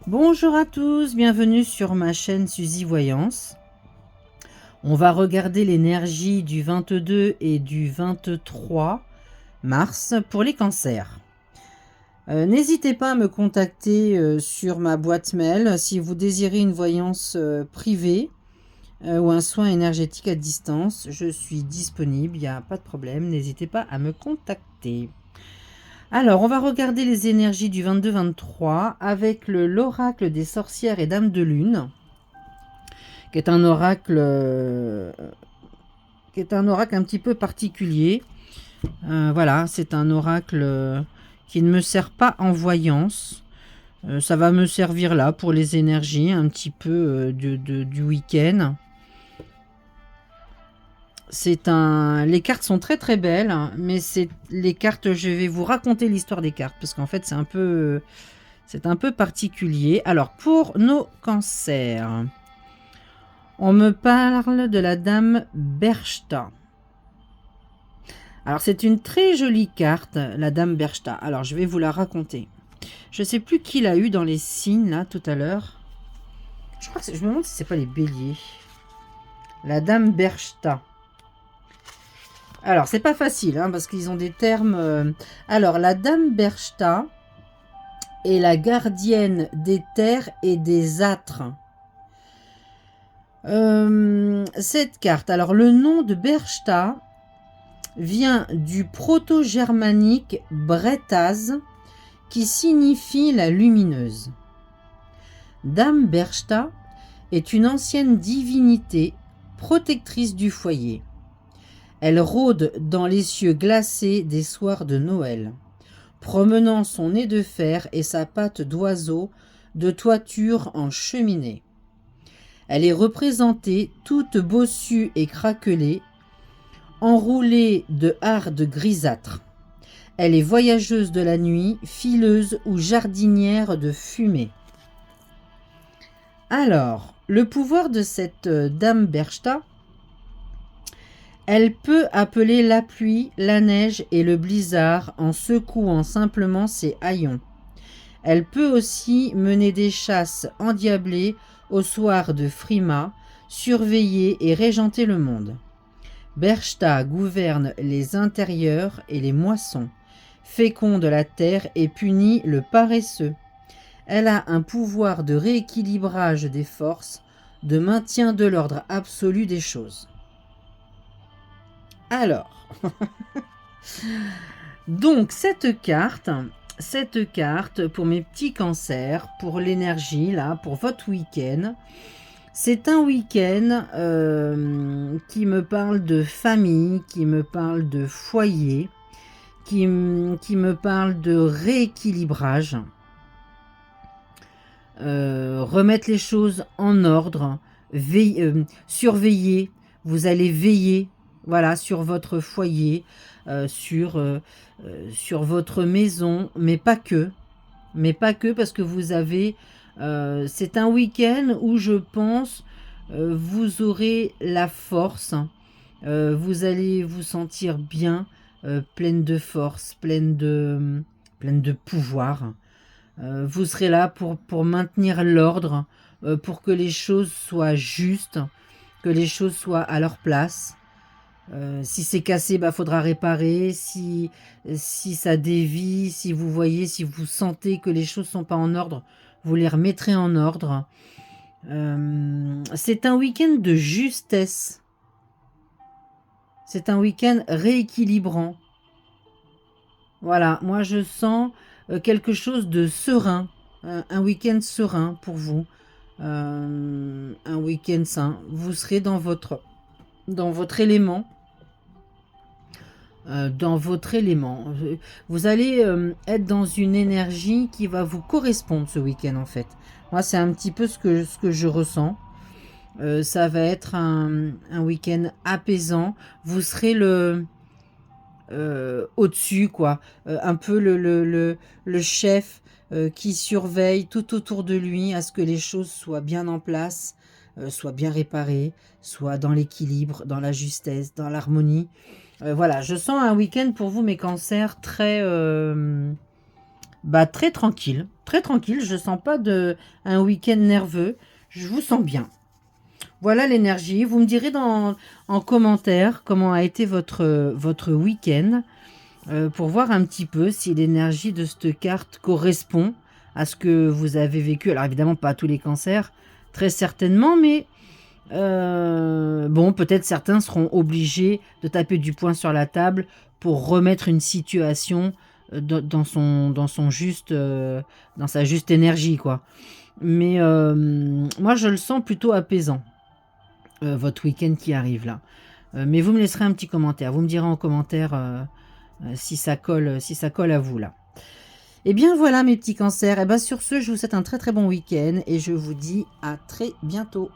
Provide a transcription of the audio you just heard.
Bonjour à tous, bienvenue sur ma chaîne Suzy Voyance. On va regarder l'énergie du 22 et du 23 mars pour les cancers. N'hésitez pas à me contacter sur ma boîte mail si vous désirez une voyance privée ou un soin énergétique à distance. Je suis disponible, il n'y a pas de problème, n'hésitez pas à me contacter. Alors, on va regarder les énergies du 22-23 avec l'oracle des sorcières et dames de lune, qui est un oracle, un petit peu particulier. Voilà, c'est un oracle qui ne me sert pas en voyance. Ça va me servir là pour les énergies un petit peu du week-end. Les cartes sont très très belles, mais les cartes, je vais vous raconter l'histoire des cartes parce qu'en fait c'est un peu particulier. Alors pour nos cancers, on me parle de la dame Berchta. Alors c'est une très jolie carte, la dame Berchta. Alors je vais vous la raconter. Je ne sais plus qui l'a eu dans les signes là tout à l'heure. Je me demande si c'est pas les béliers. La dame Berchta. Alors, c'est pas facile, hein, parce qu'ils ont des termes... Alors, la dame Berchta est la gardienne des terres et des âtres. Cette carte, alors le nom de Berchta vient du proto-germanique Bretaz, qui signifie la lumineuse. Dame Berchta est une ancienne divinité protectrice du foyer. Elle rôde dans les cieux glacés des soirs de Noël, promenant son nez de fer et sa patte d'oiseau de toiture en cheminée. Elle est représentée toute bossue et craquelée, enroulée de hardes grisâtres. Elle est voyageuse de la nuit, fileuse ou jardinière de fumée. Alors, le pouvoir de cette dame Berchta, elle peut appeler la pluie, la neige et le blizzard en secouant simplement ses haillons. Elle peut aussi mener des chasses endiablées au soir de Frima, surveiller et régenter le monde. Berchta gouverne les intérieurs et les moissons, féconde la terre et punit le paresseux. Elle a un pouvoir de rééquilibrage des forces, de maintien de l'ordre absolu des choses. Alors, donc cette carte pour mes petits cancers, pour l'énergie là, pour votre week-end, c'est un week-end qui me parle de famille, qui me parle de foyer, qui me parle de rééquilibrage, remettre les choses en ordre, surveiller, vous allez veiller. Voilà, sur votre foyer, sur votre maison, mais pas que. Mais pas que, parce que vous avez... c'est un week-end où je pense vous aurez la force. Vous allez vous sentir bien, pleine de force, pleine de pouvoir. Vous serez là pour maintenir l'ordre, pour que les choses soient justes, que les choses soient à leur place. Si c'est cassé, bah, faudra réparer. Si ça dévie, si vous voyez, si vous sentez que les choses sont pas en ordre, vous les remettrez en ordre. C'est un week-end de justesse. C'est un week-end rééquilibrant. Voilà, moi je sens quelque chose de serein. Un week-end serein pour vous. Un week-end sain. Vous serez dans votre élément. Dans votre élément. Vous allez être dans une énergie qui va vous correspondre ce week-end en fait. Moi c'est un petit peu ce que je ressens. Ça va être un week-end apaisant. Vous serez au-dessus quoi. Un peu le chef qui surveille tout autour de lui à ce que les choses soient bien en place, soient bien réparées, soient dans l'équilibre, dans la justesse, dans l'harmonie. Voilà, je sens un week-end pour vous, mes cancers, très Bah, très tranquille, très tranquille. Je sens pas un week-end nerveux. Je vous sens bien. Voilà l'énergie. Vous me direz en commentaire comment a été votre week-end, pour voir un petit peu si l'énergie de cette carte correspond à ce que vous avez vécu. Alors évidemment, pas à tous les cancers, très certainement, mais bon, peut-être certains seront obligés de taper du poing sur la table pour remettre une situation dans sa juste énergie, quoi. Mais moi, je le sens plutôt apaisant, votre week-end qui arrive là. Mais vous me laisserez un petit commentaire. Vous me direz en commentaire si ça colle à vous là. Et bien voilà mes petits cancers. Et bien sur ce, je vous souhaite un très très bon week-end et je vous dis à très bientôt.